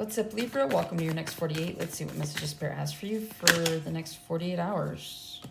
What's up, Libra? Welcome to your next 48. Let's see what messages Spirit has for you for the next 48 hours.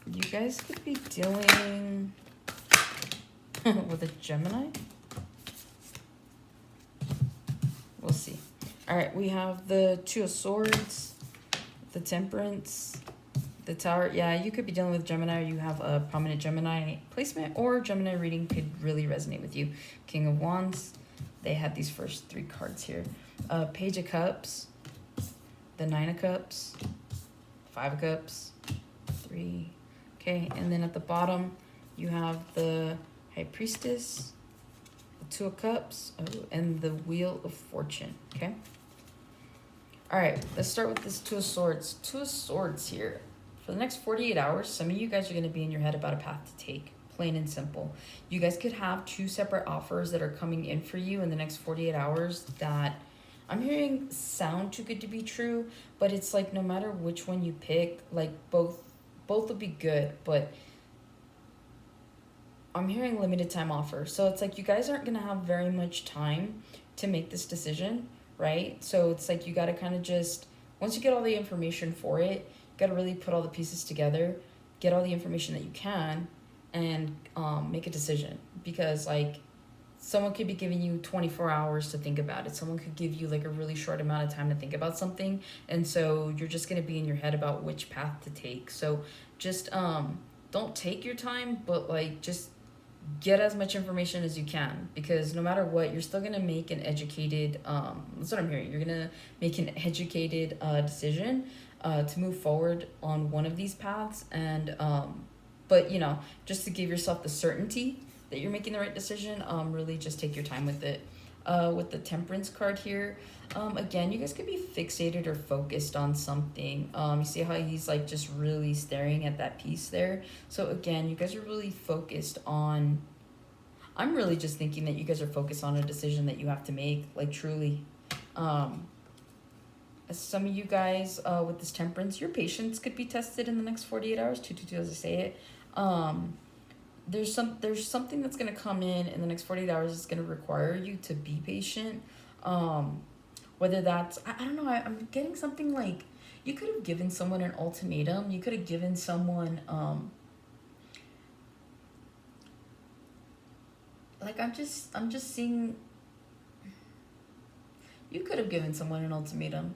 You guys could be dealing with a Gemini. We'll see. All right, we have the Two of Swords, the Temperance, the Tower. Yeah, you could be dealing with Gemini, or you have a prominent Gemini placement, or Gemini reading could really resonate with you. King of Wands. They had these first three cards here. Page of Cups, the Nine of Cups, Five of Cups, 3. Okay, and then at the bottom, you have the High Priestess, the Two of Cups, and the Wheel of Fortune, okay? All right, let's start with this Two of Swords. Two of Swords here. For the next 48 hours, some of you guys are going to be in your head about a path to take. Plain and simple. You guys could have two separate offers that are coming in for you in the next 48 hours that I'm hearing sound too good to be true, but it's like no matter which one you pick, like both will be good, but I'm hearing limited time offer. So it's like you guys aren't going to have very much time to make this decision, right? So it's like you got to kind of just, once you get all the information for it, you got to really put all the pieces together, get all the information that you can, and make a decision, because like someone could be giving you 24 hours to think about it. Someone could give you like a really short amount of time to think about something, and so you're just going to be in your head about which path to take. So just don't take your time, but like just get as much information as you can, because no matter what, you're still going to make an educated that's what I'm hearing, you're going to make an educated decision to move forward on one of these paths. And but, you know, just to give yourself the certainty that you're making the right decision, really just take your time with it. With the Temperance card here, again, you guys could be fixated or focused on something. You see how he's like just really staring at that piece there? So again, you guys are really focused on, I'm really just thinking that you guys are focused on a decision that you have to make, like truly. Some of you guys with this Temperance, your patience could be tested in the next 48 hours, 222 as I say it. There's something that's going to come in the next 48 hours that's going to require you to be patient. Whether that's, I don't know, I'm getting something like you could have given someone an ultimatum. You could have given someone, like I'm just seeing, you could have given someone an ultimatum.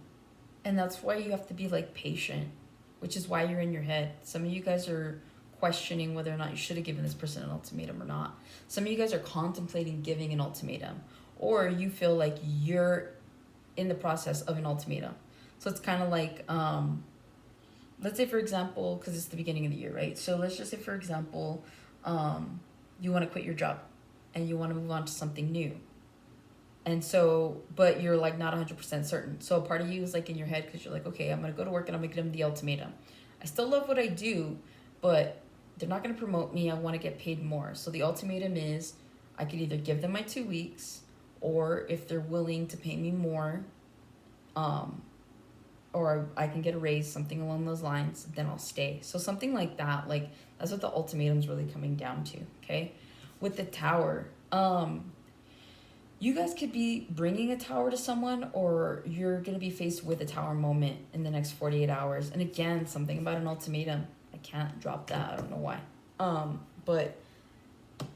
And that's why you have to be like patient, which is why you're in your head. Some of you guys are questioning whether or not you should have given this person an ultimatum or not. Some of you guys are contemplating giving an ultimatum, or you feel like you're in the process of an ultimatum. So it's kind of like, let's say for example, because it's the beginning of the year, right? So let's just say for example, you want to quit your job and you want to move on to something new. And so, but you're like not 100% certain. So a part of you is like in your head because you're like, okay, I'm going to go to work and I'm going to give them the ultimatum. I still love what I do, but they're not going to promote me. I want to get paid more. So the ultimatum is I could either give them my 2 weeks, or if they're willing to pay me more, or I can get a raise, something along those lines, then I'll stay. So something like that, like that's what the ultimatum's really coming down to, okay? With the Tower, you guys could be bringing a tower to someone, or you're going to be faced with a tower moment in the next 48 hours. And again, something about an ultimatum. I can't drop that. I don't know why. But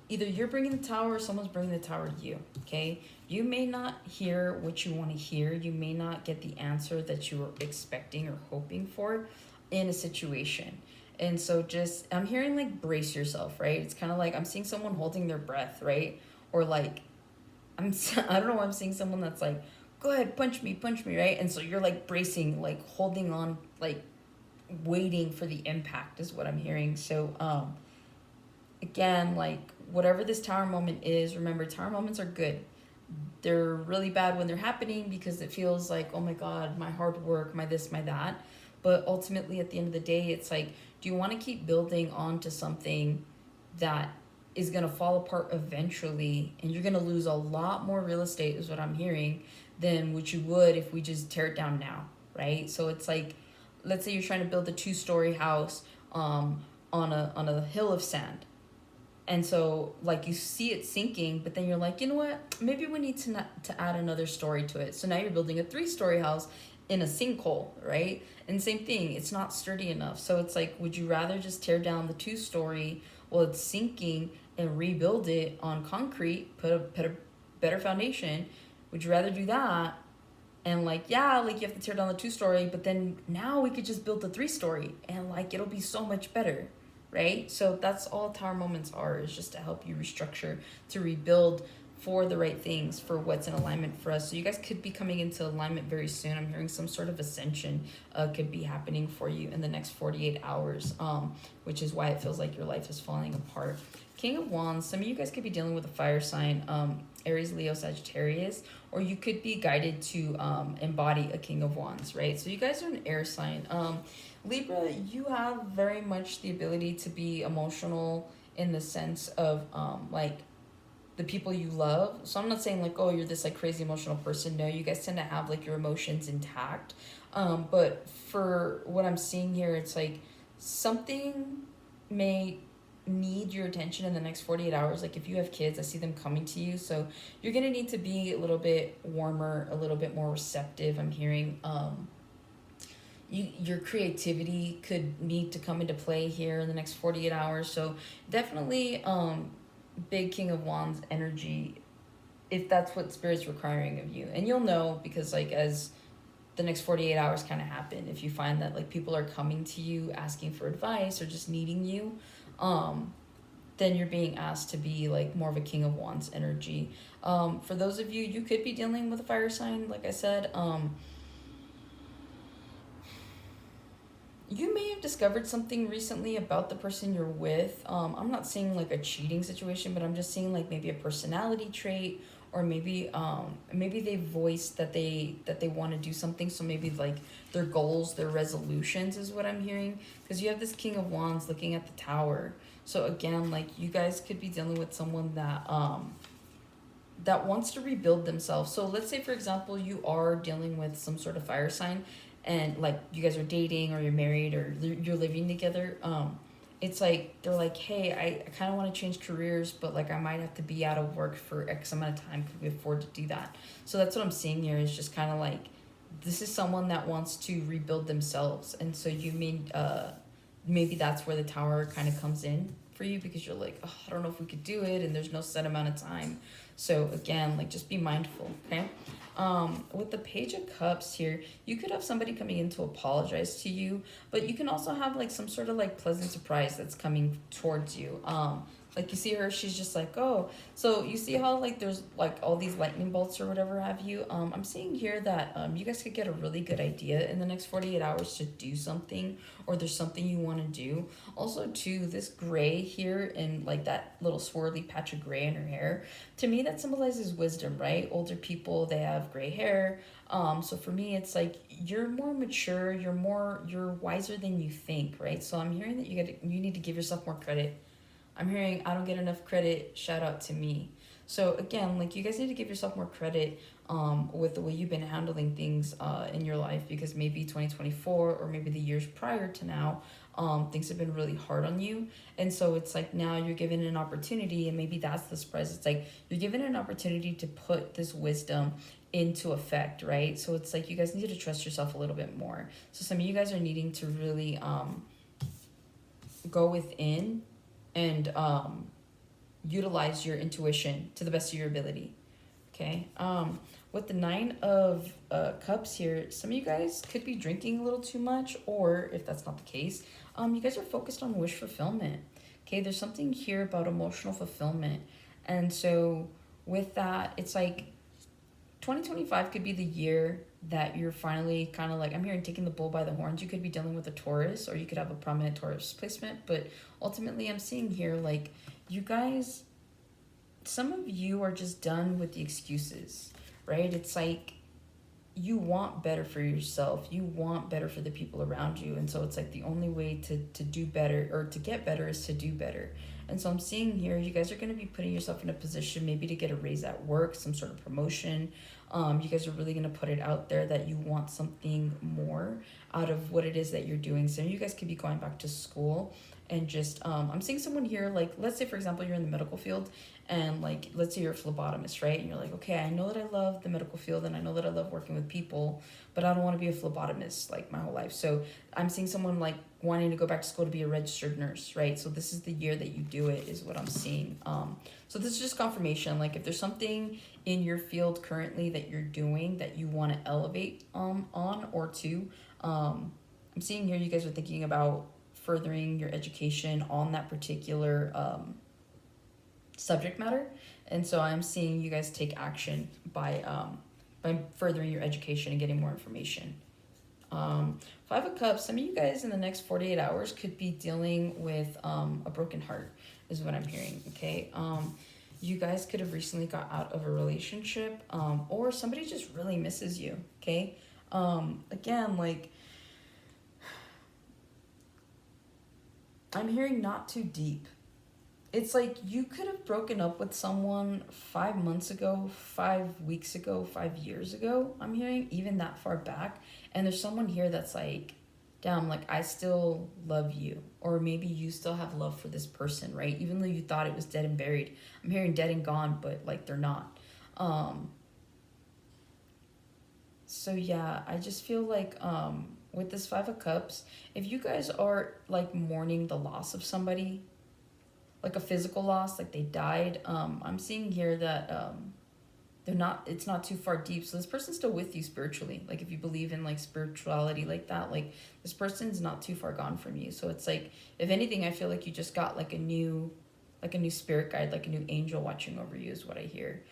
either you're bringing the tower or someone's bringing the tower to you, okay? You may not hear what you want to hear. You may not get the answer that you were expecting or hoping for in a situation. And so just, I'm hearing like brace yourself, right? It's kind of like I'm seeing someone holding their breath, right? Or like, I don't know why I'm seeing someone that's like, go ahead, punch me, right? And so you're like bracing, like holding on, like waiting for the impact is what I'm hearing. So again, like whatever this tower moment is, remember tower moments are good. They're really bad when they're happening because it feels like, oh my God, my hard work, my this, my that. But ultimately at the end of the day, it's like, do you want to keep building onto something that is going to fall apart eventually, and you're going to lose a lot more real estate is what I'm hearing than what you would if we just tear it down now, right? So it's like, let's say you're trying to build a 2-story house on a hill of sand. And so like you see it sinking, but then you're like, you know what, maybe we need to add another story to it. So now you're building a 3-story house in a sinkhole, right? And same thing, it's not sturdy enough. So it's like, would you rather just tear down the 2-story while it's sinking and rebuild it on concrete, put a better foundation? Would you rather do that? And like, yeah, like you have to tear down the 2-story, but then now we could just build the 3-story and like it'll be so much better, right? So that's all tower moments are, is just to help you restructure, to rebuild for the right things, for what's in alignment for us. So you guys could be coming into alignment very soon. I'm hearing some sort of ascension could be happening for you in the next 48 hours, which is why it feels like your life is falling apart. King of Wands, some of you guys could be dealing with a fire sign, Aries, Leo, Sagittarius, or you could be guided to embody a King of Wands, right? So you guys are an air sign. Libra, you have very much the ability to be emotional in the sense of like the people you love. So I'm not saying like, oh, you're this like crazy emotional person. No, you guys tend to have like your emotions intact. But for what I'm seeing here, it's like something may need your attention in the next 48 hours. Like if you have kids, I see them coming to you. So you're going to need to be a little bit warmer, a little bit more receptive. I'm hearing your creativity could need to come into play here in the next 48 hours. So definitely big King of Wands energy, if that's what Spirit's requiring of you. And you'll know, because like as the next 48 hours kind of happen, if you find that like people are coming to you asking for advice or just needing you, then you're being asked to be like more of a King of Wands energy. For those of you, you could be dealing with a fire sign, like I said. You may have discovered something recently about the person you're with. I'm not seeing like a cheating situation, but I'm just seeing like maybe a personality trait, or maybe maybe they voiced that they want to do something. So maybe like their goals, their resolutions is what I'm hearing, because you have this King of Wands looking at the Tower. So again, like you guys could be dealing with someone that that wants to rebuild themselves. So let's say, for example, you are dealing with some sort of fire sign, and like you guys are dating or you're married or you're living together. It's like they're like, hey, I kind of want to change careers, but like I might have to be out of work for X amount of time. Could we afford to do that? So that's what I'm seeing here, is just kind of like this is someone that wants to rebuild themselves. And so you mean maybe that's where the Tower kind of comes in for you, because you're like, oh, I don't know if we could do it, and there's no set amount of time. So again, like just be mindful, okay? With the Page of Cups here, you could have somebody coming in to apologize to you, but you can also have like some sort of like pleasant surprise that's coming towards you. Like you see her, she's just like, oh, so you see how like there's like all these lightning bolts or whatever have you. I'm seeing here that you guys could get a really good idea in the next 48 hours to do something, or there's something you want to do. Also too, this gray here and like that little swirly patch of gray in her hair, to me that symbolizes wisdom, right? Older people, they have gray hair. So for me, it's like you're more mature, you're wiser than you think, right? So I'm hearing that you need to give yourself more credit. I'm hearing I don't get enough credit, shout out to me. So again, like you guys need to give yourself more credit with the way you've been handling things in your life, because maybe 2024 or maybe the years prior to now, things have been really hard on you. And so it's like now you're given an opportunity, and maybe that's the surprise. It's like you're given an opportunity to put this wisdom into effect, right? So it's like you guys need to trust yourself a little bit more. So some of you guys are needing to really go within and utilize your intuition to the best of your ability. Okay. With the 9 of Cups here, some of you guys could be drinking a little too much, or if that's not the case, you guys are focused on wish fulfillment. Okay, there's something here about emotional fulfillment. And so with that, it's like 2025 could be the year that you're finally kind of like, I'm hearing taking the bull by the horns. You could be dealing with a Taurus, or you could have a prominent Taurus placement, but ultimately I'm seeing here like you guys, some of you are just done with the excuses, right? It's like you want better for yourself, you want better for the people around you, and so it's like the only way to do better or to get better is to do better. And so I'm seeing here you guys are going to be putting yourself in a position maybe to get a raise at work, some sort of promotion. You guys are really going to put it out there that you want something more out of what it is that you're doing. So you guys could be going back to school, and just I'm seeing someone here, like, let's say for example you're in the medical field, and like let's say you're a phlebotomist, right? And you're like, okay, I know that I love the medical field and I know that I love working with people, but I don't want to be a phlebotomist like my whole life. So I'm seeing someone like wanting to go back to school to be a registered nurse, right? So this is the year that you do it, is what I'm seeing. So this is just confirmation. Like if there's something in your field currently that you're doing that you want to elevate on or to, I'm seeing here you guys are thinking about furthering your education on that particular subject matter, and so I'm seeing you guys take action by furthering your education and getting more information. Five of Cups, some of you guys in the next 48 hours could be dealing with a broken heart, is what I'm hearing, okay? You guys could have recently got out of a relationship, or somebody just really misses you, okay? Again, like, I'm hearing not too deep. It's like you could have broken up with someone 5 months ago, 5 weeks ago, 5 years ago. I'm hearing even that far back. And there's someone here that's like, damn, like I still love you. Or maybe you still have love for this person, right? Even though you thought it was dead and buried. I'm hearing dead and gone, but like they're not. So yeah, I just feel like with this Five of Cups, if you guys are like mourning the loss of somebody, like a physical loss, like they died, I'm seeing here that it's not too far deep, so this person's still with you spiritually. Like if you believe in like spirituality like that, like this person's not too far gone from you. So it's like, if anything, I feel like you just got like a new spirit guide, like a new angel watching over you, is what I hear.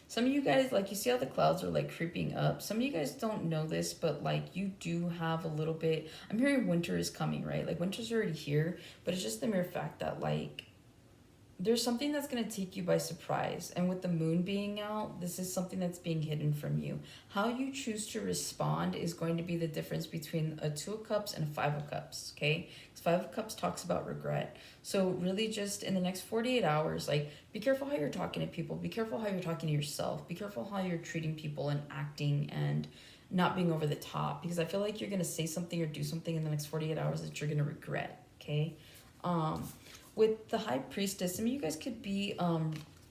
Some of you guys, like, you see how the clouds are like creeping up. Some of you guys don't know this, but like you do have a little bit, I'm hearing winter is coming, right? Like winter's already here, but it's just the mere fact that like there's something that's going to take you by surprise. And with the moon being out, this is something that's being hidden from you. How you choose to respond is going to be the difference between a Two of Cups and a Five of Cups, okay? Because Five of Cups talks about regret. So really just in the next 48 hours, like, be careful how you're talking to people. Be careful how you're talking to yourself. Be careful how you're treating people and acting and not being over the top. Because I feel like you're going to say something or do something in the next 48 hours that you're going to regret, okay? With the High Priestess, some of you guys could be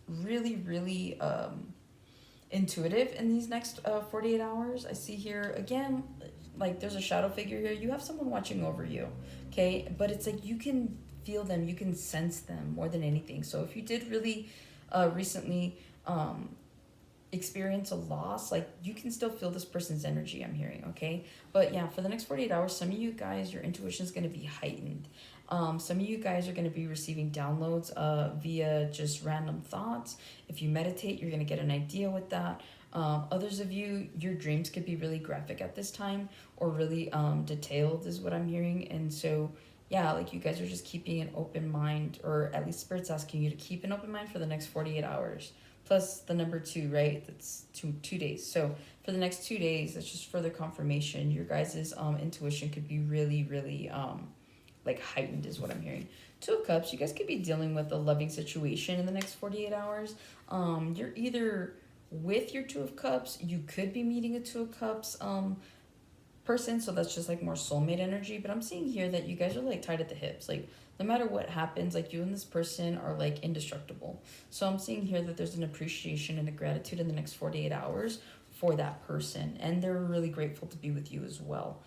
really intuitive in these next 48 hours. I see here, again, like there's a shadow figure here. You have someone watching over you, okay? But it's like you can feel them, you can sense them more than anything. So if you did really recently experience a loss, like you can still feel this person's energy, I'm hearing, okay? But yeah, for the next 48 hours, some of you guys, your intuition is going to be heightened. Some of you guys are going to be receiving downloads via just random thoughts. If you meditate, you're going to get an idea with that. Others of you, your dreams could be really graphic at this time, or really detailed, is what I'm hearing. And so yeah, like you guys are just keeping an open mind, or at least Spirit's asking you to keep an open mind for the next 48 hours. Plus the number 2, right? That's two days. So for the next 2 days, that's just further confirmation. Your guys' intuition could be really like heightened, is what I'm hearing. Two of Cups, you guys could be dealing with a loving situation in the next 48 hours. You're either with your Two of Cups, you could be meeting a Two of Cups person, so that's just like more soulmate energy. But I'm seeing here that you guys are like tied at the hips. Like no matter what happens, like you and this person are like indestructible. So I'm seeing here that there's an appreciation and a gratitude in the next 48 hours for that person, and they're really grateful to be with you as well.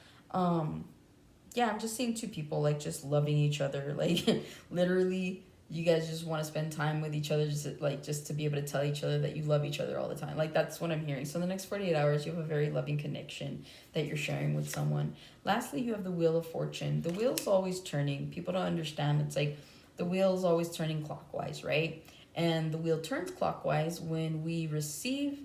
Yeah, I'm just seeing two people like just loving each other. Like literally, you guys just want to spend time with each other, just to be able to tell each other that you love each other all the time. Like that's what I'm hearing. So in the next 48 hours, you have a very loving connection that you're sharing with someone. Lastly, you have the Wheel of Fortune. The wheel's always turning. People don't understand. It's like the wheel's always turning clockwise, right? And the wheel turns clockwise when we receive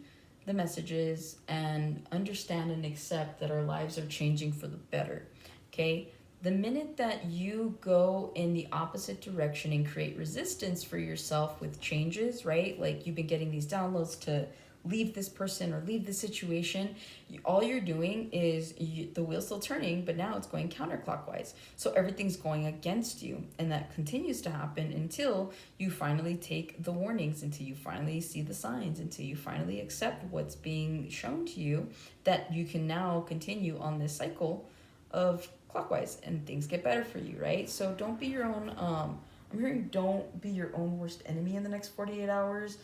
the messages and understand and accept that our lives are changing for the better. Okay, the minute that you go in the opposite direction and create resistance for yourself with changes, right? Like you've been getting these downloads to leave this person or leave this situation. All you're doing is the wheel's still turning, but now it's going counterclockwise. So everything's going against you. And that continues to happen until you finally take the warnings, until you finally see the signs, until you finally accept what's being shown to you, that you can now continue on this cycle of clockwise, and things get better for you, right? So don't be your own, I'm hearing don't be your own worst enemy in the next 48 hours.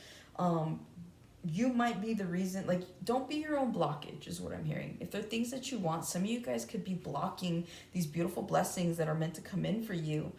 You might be the reason, like, don't be your own blockage is what I'm hearing. If there are things that you want, some of you guys could be blocking these beautiful blessings that are meant to come in for you,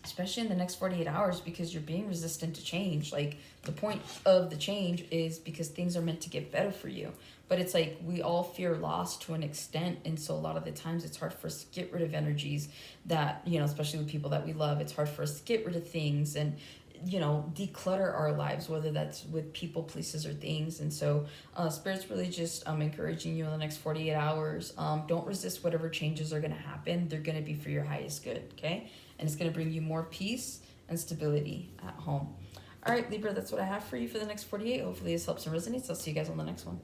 especially in the next 48 hours, because you're being resistant to change. Like, the point of the change is because things are meant to get better for you. But it's like we all fear loss to an extent, and so a lot of the times it's hard for us to get rid of energies that, you know, especially with people that we love. It's hard for us to get rid of things and, you know, declutter our lives, whether that's with people, places, or things. And so Spirit's really just encouraging you in the next 48 hours. Don't resist whatever changes are going to happen. They're going to be for your highest good, okay? And it's going to bring you more peace and stability at home. All right, Libra, that's what I have for you for the next 48. Hopefully this helps and resonates. I'll see you guys on the next one.